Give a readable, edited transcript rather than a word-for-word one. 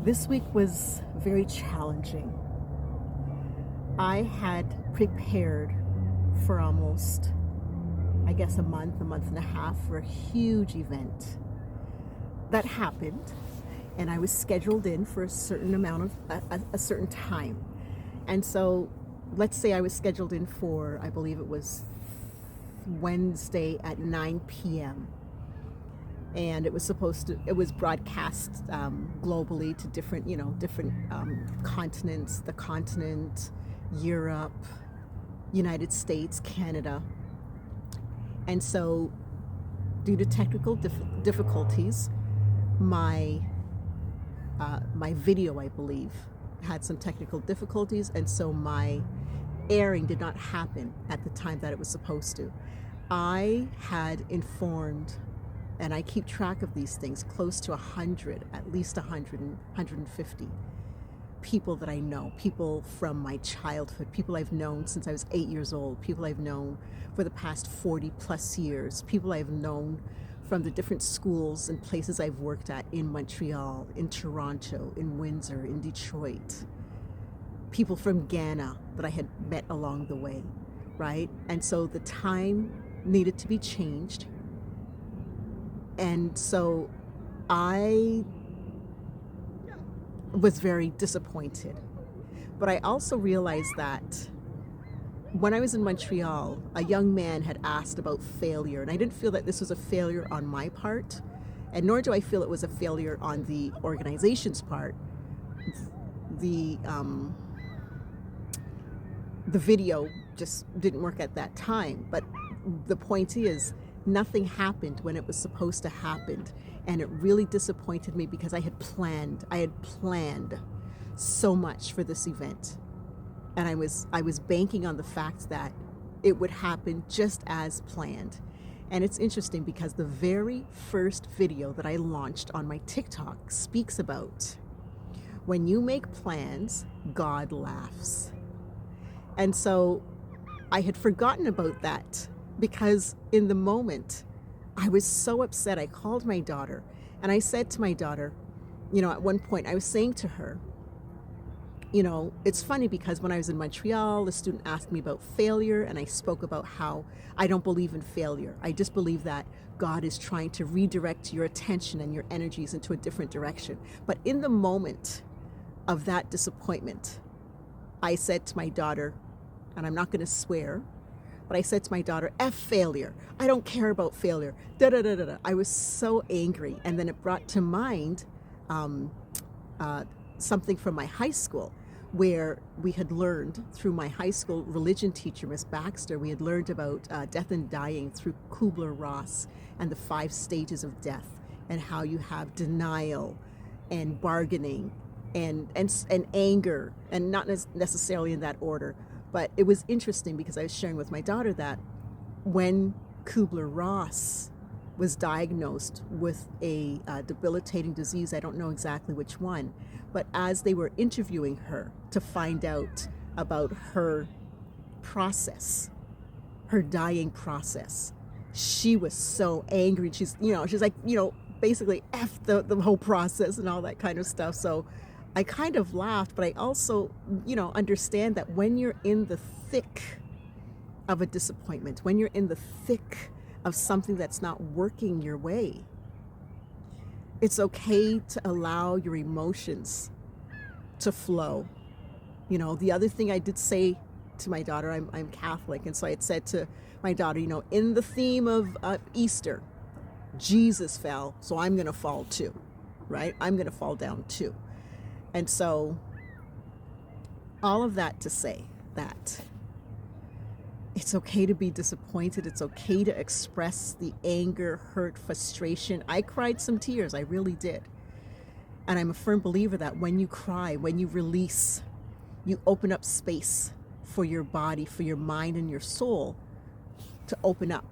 This week was very challenging. I had prepared for almost, I guess, a month and a half for a huge event that happened, and I was scheduled in for a certain amount of a certain time. And so, let's say I was scheduled in for, I believe it was Wednesday at 9 p.m. And it was broadcast globally to different continents, the continent, Europe, United States, Canada. And so, due to technical difficulties, my my video, I believe, had some technical difficulties, and so my airing did not happen at the time that it was supposed to. I had informed, and I keep track of these things, close to 100, at least 100, 150 people that I know, people from my childhood, people I've known since I was 8 years old, people I've known for the past 40 plus years, people I've known from the different schools and places I've worked at in Montreal, in Toronto, in Windsor, in Detroit, people from Ghana that I had met along the way, right? And so the time needed to be changed. And so I was very disappointed. But I also realized that when I was in Montreal, a young man had asked about failure, and I didn't feel that this was a failure on my part, and nor do I feel it was a failure on the organization's part. The the video just didn't work at that time, but the point is, nothing happened when it was supposed to happen, and it really disappointed me because I had planned so much for this event, and I was banking on the fact that it would happen just as planned. And it's interesting because the very first video that I launched on my TikTok speaks about when you make plans, God laughs. And so I had forgotten about that because in the moment I was so upset. I called my daughter and I said to my daughter, at one point I was saying to her, it's funny because when I was in Montreal, a student asked me about failure, and I spoke about how I don't believe in failure. I just believe that God is trying to redirect your attention and your energies into a different direction. But in the moment of that disappointment, I said to my daughter, and I'm not going to swear, but I said to my daughter, F failure. I don't care about failure. Da da da da da. I was so angry. And then it brought to mind something from my high school, where we had learned through my high school religion teacher, Miss Baxter, we had learned about death and dying through Kubler-Ross and the 5 stages of death, and how you have denial and bargaining and anger, and not necessarily in that order. But it was interesting because I was sharing with my daughter that when Kubler-Ross was diagnosed with a debilitating disease, I don't know exactly which one, but as they were interviewing her to find out about her process, her dying process, she was so angry. She's like, basically F the whole process and all that kind of stuff. So I kind of laughed, but I also, understand that when you're in the thick of a disappointment, when you're in the thick of something that's not working your way, it's okay to allow your emotions to flow. The other thing I did say to my daughter, I'm Catholic, and so I had said to my daughter, in the theme of Easter, Jesus fell, so I'm going to fall too, right? I'm going to fall down too. And so, all of that to say that it's okay to be disappointed. It's okay to express the anger, hurt, frustration. I cried some tears. I really did. And I'm a firm believer that when you cry, when you release, you open up space for your body, for your mind, and your soul to open up